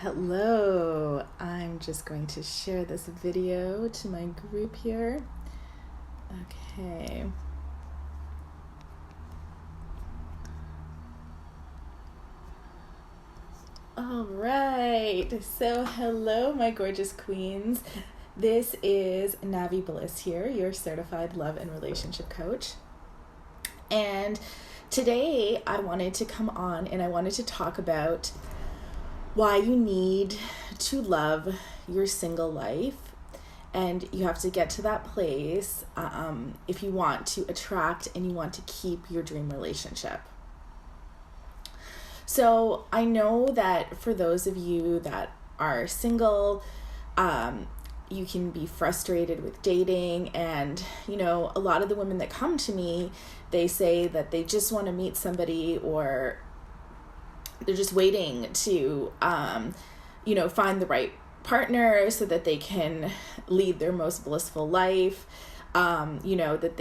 Hello, I'm just going to share this video to my group here. Okay. All right, so hello, my gorgeous queens. This is Navi Bliss here, your certified love and relationship coach. And today I wanted to come on and I wanted to talk about why you need to love your single life, and you have to get to that place if you want to attract and you want to keep your dream relationship. So I know that for those of you that are single, you can be frustrated with dating, and a lot of the women that come to me, they say that they just want to meet somebody, or they're just waiting to, find the right partner so that they can lead their most blissful life. That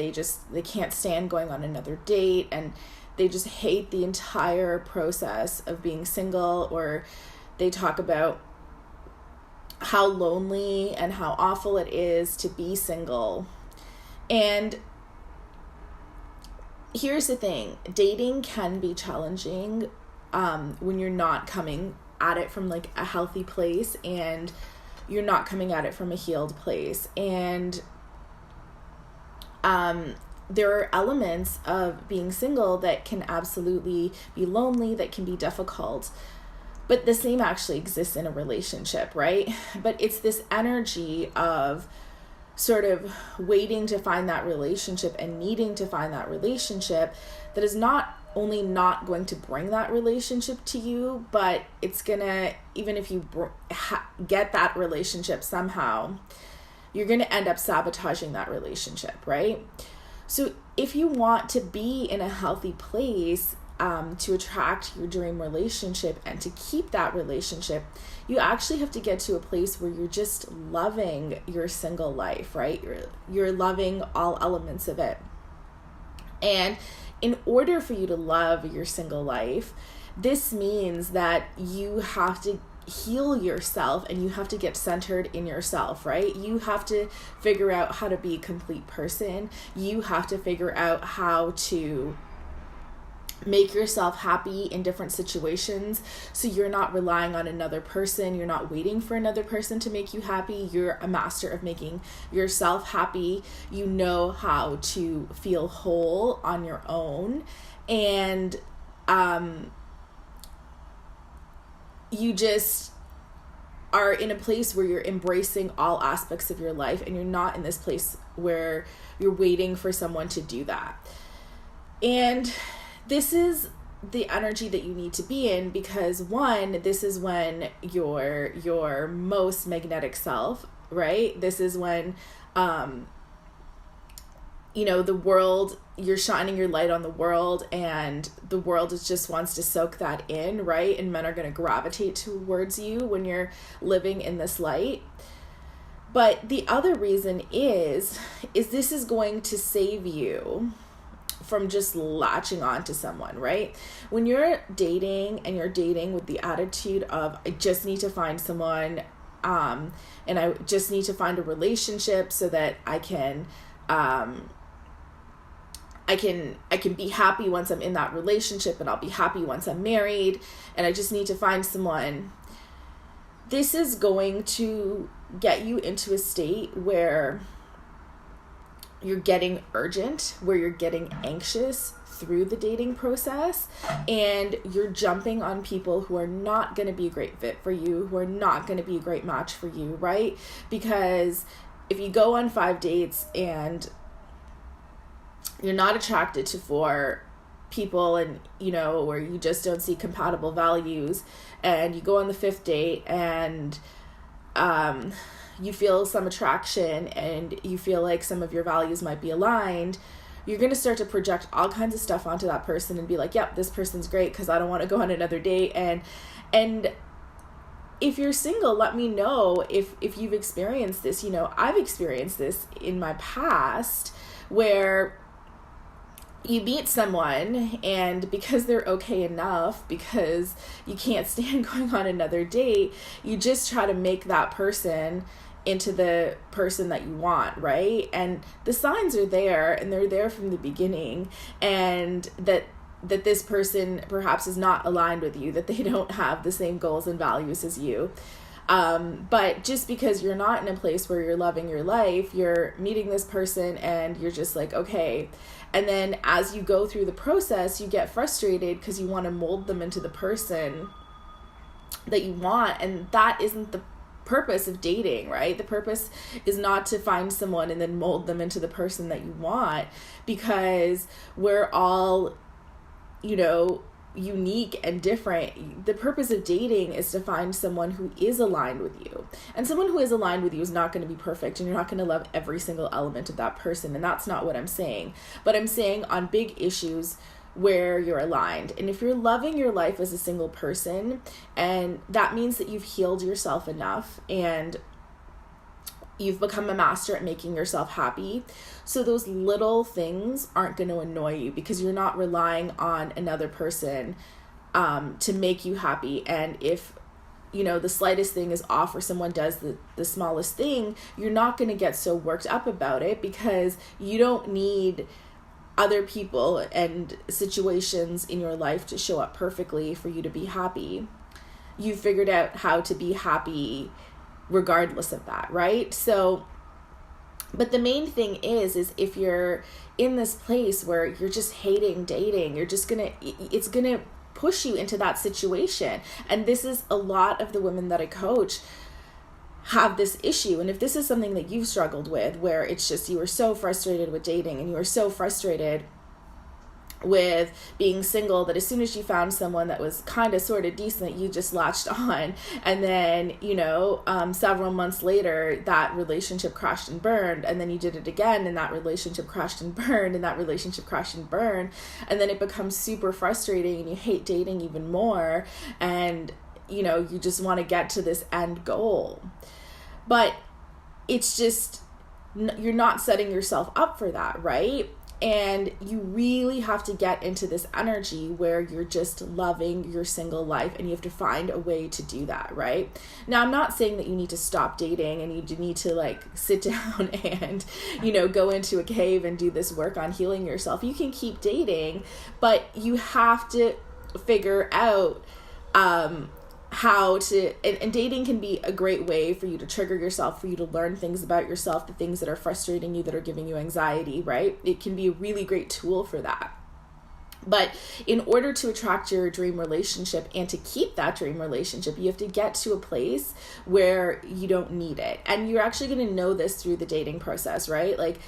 they can't stand going on another date, and they just hate the entire process of being single, or they talk about how lonely and how awful it is to be single. And here's the thing, dating can be challenging when you're not coming at it from like a healthy place, and you're not coming at it from a healed place. And there are elements of being single that can absolutely be lonely, that can be difficult, but the same actually exists in a relationship, right? But it's this energy of sort of waiting to find that relationship and needing to find that relationship that is not only not going to bring that relationship to you, but it's gonna, even if you get that relationship somehow, you're gonna end up sabotaging that relationship, right? So if you want to be in a healthy place to attract your dream relationship and to keep that relationship, you actually have to get to a place where you're just loving your single life, right? You're loving all elements of it. And in order for you to love your single life, this means that you have to heal yourself and you have to get centered in yourself, right? You have to figure out how to be a complete person. You have to figure out how to make yourself happy in different situations, so you're not relying on another person. You're not waiting for another person to make you happy. You're a master of making yourself happy. You know how to feel whole on your own, and you just are in a place where you're embracing all aspects of your life, and you're not in this place where you're waiting for someone to do that. And this is the energy that you need to be in, because one, this is when your most magnetic self, right? This is when, the world, you're shining your light on the world, and the world just wants to soak that in, right? And men are going to gravitate towards you when you're living in this light. But the other reason is this is going to save you from just latching on to someone, right? When you're dating and you're dating with the attitude of, I just need to find someone, and I just need to find a relationship so that I can be happy once I'm in that relationship, and I'll be happy once I'm married, and I just need to find someone. This is going to get you into a state where you're getting urgent, where you're getting anxious through the dating process, and you're jumping on people who are not going to be a great fit for you, who are not going to be a great match for you, right? Because if you go on 5 dates and you're not attracted to 4 people, and or you just don't see compatible values, and you go on the 5th date and you feel some attraction and you feel like some of your values might be aligned, you're going to start to project all kinds of stuff onto that person and be like, yep, this person's great because I don't want to go on another date. And if you're single, let me know if you've experienced this. I've experienced this in my past, where you meet someone, and because they're okay enough, because you can't stand going on another date, you just try to make that person into the person that you want, right? And the signs are there, and they're there from the beginning, and that this person perhaps is not aligned with you, that they don't have the same goals and values as you. But just because you're not in a place where you're loving your life, you're meeting this person and you're just like, okay. And then as you go through the process, you get frustrated because you want to mold them into the person that you want. And that isn't the purpose of dating, right? The purpose is not to find someone and then mold them into the person that you want, because we're all, unique and different. The purpose of dating is to find someone who is aligned with you. And someone who is aligned with you is not going to be perfect, and you're not going to love every single element of that person. And that's not what I'm saying. But I'm saying on big issues where you're aligned. And if you're loving your life as a single person, and that means that you've healed yourself enough and you've become a master at making yourself happy, so those little things aren't going to annoy you, because you're not relying on another person to make you happy. And if the slightest thing is off, or someone does the smallest thing, you're not going to get so worked up about it, because you don't need other people and situations in your life to show up perfectly for you to be happy. You figured out how to be happy regardless of that, right? So, but the main thing is if you're in this place where you're just hating dating, it's gonna push you into that situation. And this is a lot of the women that I coach have this issue. And if this is something that you've struggled with, where it's just you were so frustrated with dating and you were so frustrated with being single that as soon as you found someone that was kind of sort of decent, you just latched on, and then several months later that relationship crashed and burned, and then you did it again and that relationship crashed and burned, and that relationship crashed and burned, and then it becomes super frustrating and you hate dating even more, and you just want to get to this end goal. But it's just, you're not setting yourself up for that, right? And you really have to get into this energy where you're just loving your single life, and you have to find a way to do that, right? Now, I'm not saying that you need to stop dating and you need to sit down and, go into a cave and do this work on healing yourself. You can keep dating, but you have to figure out how to, and dating can be a great way for you to trigger yourself, for you to learn things about yourself, the things that are frustrating you, that are giving you anxiety, right? It can be a really great tool for that. But in order to attract your dream relationship and to keep that dream relationship, you have to get to a place where you don't need it. And you're actually going to know this through the dating process, right?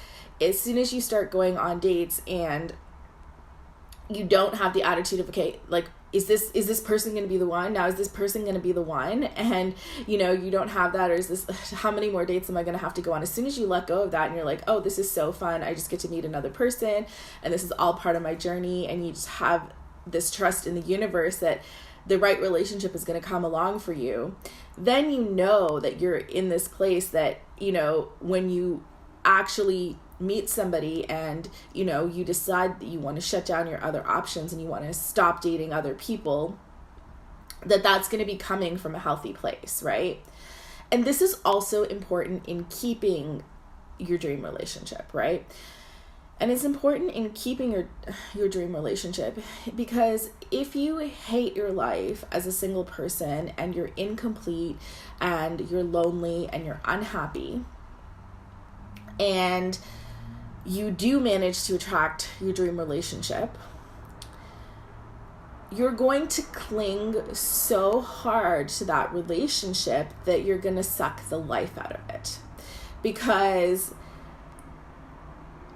As soon as you start going on dates and you don't have the attitude of, okay, is this person going to be the one? Now, is this person going to be the one? And, you don't have that, or is this, how many more dates am I going to have to go on? As soon as you let go of that and you're like, oh, this is so fun, I just get to meet another person, and this is all part of my journey, and you just have this trust in the universe that the right relationship is going to come along for you, then you know that you're in this place that, when you actually meet somebody and you decide that you want to shut down your other options and you want to stop dating other people, that's going to be coming from a healthy place, right? And this is also important in keeping your dream relationship, right? And it's important in keeping your dream relationship, because if you hate your life as a single person and you're incomplete and you're lonely and you're unhappy, and you do manage to attract your dream relationship, you're going to cling so hard to that relationship that you're going to suck the life out of it, because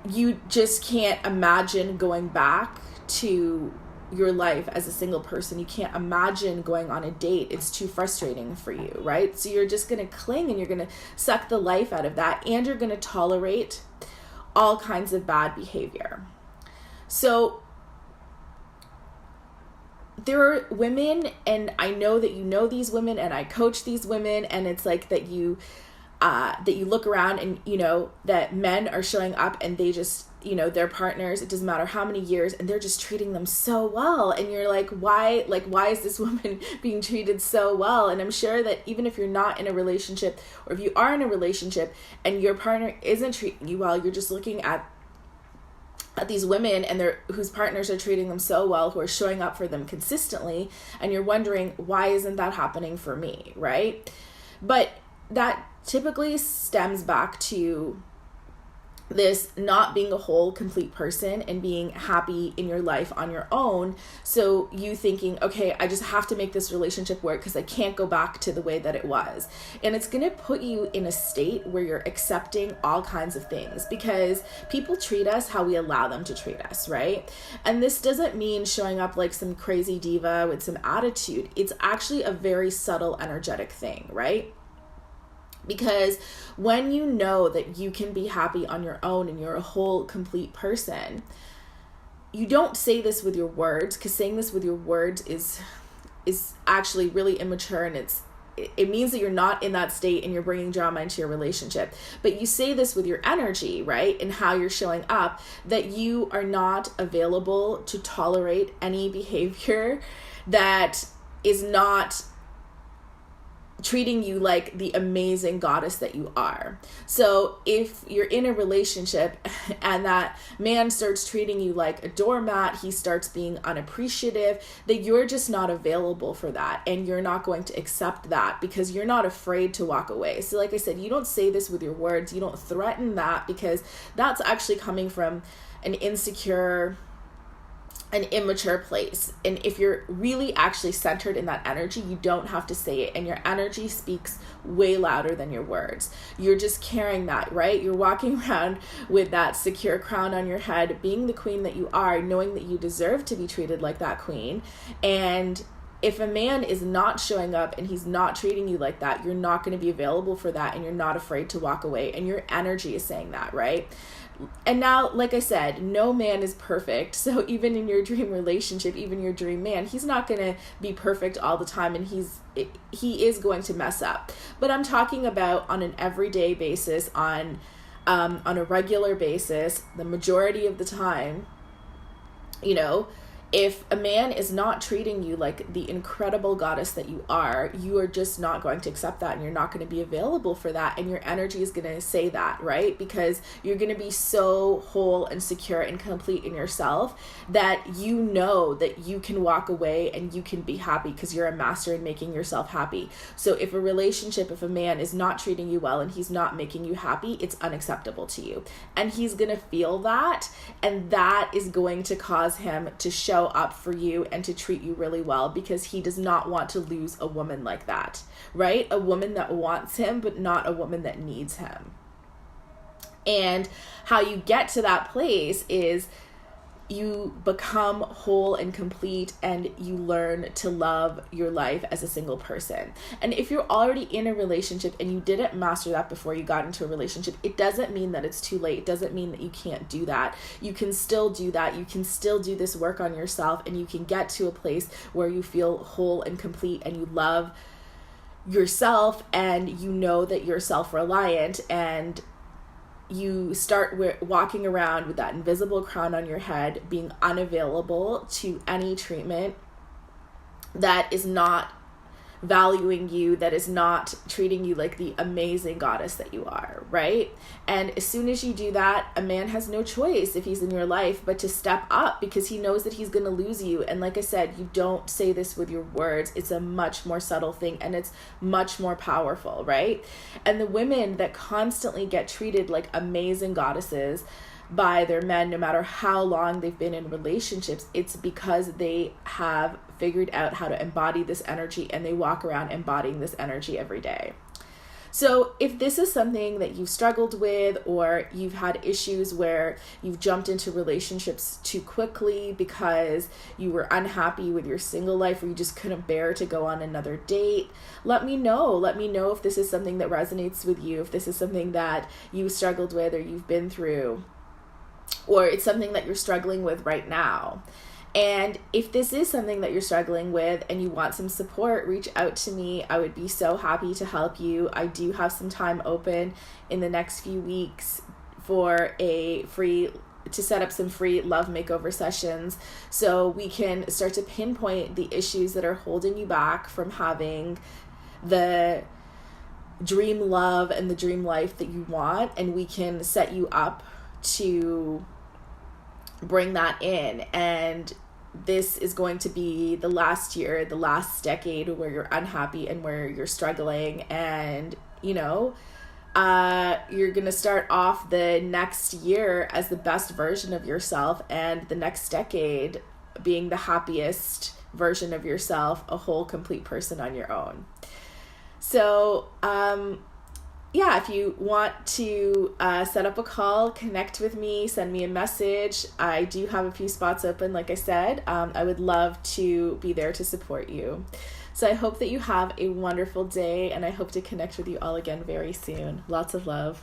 you just can't imagine going back to your life as a single person. You can't imagine going on a date. It's too frustrating for you, right? So you're just going to cling and you're going to suck the life out of that, and you're going to tolerate all kinds of bad behavior. So there are women, and I know that you know these women, and I coach these women, and it's like that you look around and that men are showing up and they just their partners, it doesn't matter how many years, and they're just treating them so well, and you're like, why is this woman being treated so well? And I'm sure that even if you're not in a relationship, or if you are in a relationship and your partner isn't treating you well, you're just looking at these women and whose partners are treating them so well, who are showing up for them consistently, and you're wondering, why isn't that happening for me, right? But that typically stems back to this not being a whole, complete person and being happy in your life on your own. So you thinking, okay, I just have to make this relationship work because I can't go back to the way that it was. And it's going to put you in a state where you're accepting all kinds of things, because people treat us how we allow them to treat us, right? And this doesn't mean showing up like some crazy diva with some attitude. It's actually a very subtle, energetic thing, right? Because when you know that you can be happy on your own and you're a whole, complete person, you don't say this with your words, because saying this with your words is actually really immature, and it means that you're not in that state and you're bringing drama into your relationship. But you say this with your energy, right? And how you're showing up, that you are not available to tolerate any behavior that is not treating you like the amazing goddess that you are. So if you're in a relationship and that man starts treating you like a doormat, he starts being unappreciative, that you're just not available for that, and you're not going to accept that because you're not afraid to walk away. So like I said, you don't say this with your words, you don't threaten that, because that's actually coming from an insecure, an immature place. And if you're really actually centered in that energy, you don't have to say it, and your energy speaks way louder than your words. You're just carrying that, right? You're walking around with that secure crown on your head, being the queen that you are, knowing that you deserve to be treated like that queen. And if a man is not showing up and he's not treating you like that, you're not going to be available for that, and you're not afraid to walk away, and your energy is saying that, right? And now, like I said, no man is perfect. So even in your dream relationship, even your dream man, he's not going to be perfect all the time, and he is going to mess up. But I'm talking about on an everyday basis, on a regular basis, the majority of the time, if a man is not treating you like the incredible goddess that you are just not going to accept that, and you're not going to be available for that, and your energy is going to say that, right? Because you're going to be so whole and secure and complete in yourself that you know that you can walk away and you can be happy because you're a master in making yourself happy. So if a man is not treating you well and he's not making you happy, it's unacceptable to you. And he's going to feel that, and that is going to cause him to show up for you and to treat you really well, because he does not want to lose a woman like that, right? A woman that wants him, but not a woman that needs him. And how you get to that place is you become whole and complete, and you learn to love your life as a single person. And if you're already in a relationship and you didn't master that before you got into a relationship, it doesn't mean that it's too late. It doesn't mean that you can't do that. You can still do that. You can still do this work on yourself, and you can get to a place where you feel whole and complete, and you love yourself, and you know that you're self-reliant, and you start walking around with that invisible crown on your head, being unavailable to any treatment that is not valuing you, that is not treating you like the amazing goddess that you are, right? And as soon as you do that, a man has no choice, if he's in your life, but to step up, because he knows that he's going to lose you. And like I said, you don't say this with your words. It's a much more subtle thing, and it's much more powerful, right? And the women that constantly get treated like amazing goddesses by their men, no matter how long they've been in relationships, it's because they have figured out how to embody this energy, and they walk around embodying this energy every day. So if this is something that you've struggled with, or you've had issues where you've jumped into relationships too quickly because you were unhappy with your single life, or you just couldn't bear to go on another date, let me know. Let me know if this is something that resonates with you, if this is something that you struggled with or you've been through, or it's something that you're struggling with right now. And if this is something that you're struggling with and you want some support, reach out to me. I would be so happy to help you. I do have some time open in the next few weeks for a free to set up some free love makeover sessions so we can start to pinpoint the issues that are holding you back from having the dream love and the dream life that you want, and we can set you up to bring that in. And this is going to be the last year, the last decade where you're unhappy and where you're struggling, and you're going to start off the next year as the best version of yourself, and the next decade being the happiest version of yourself, a whole complete person on your own. So, if you want to set up a call, connect with me, send me a message. I do have a few spots open, like I said. I would love to be there to support you. So I hope that you have a wonderful day, and I hope to connect with you all again very soon. Lots of love.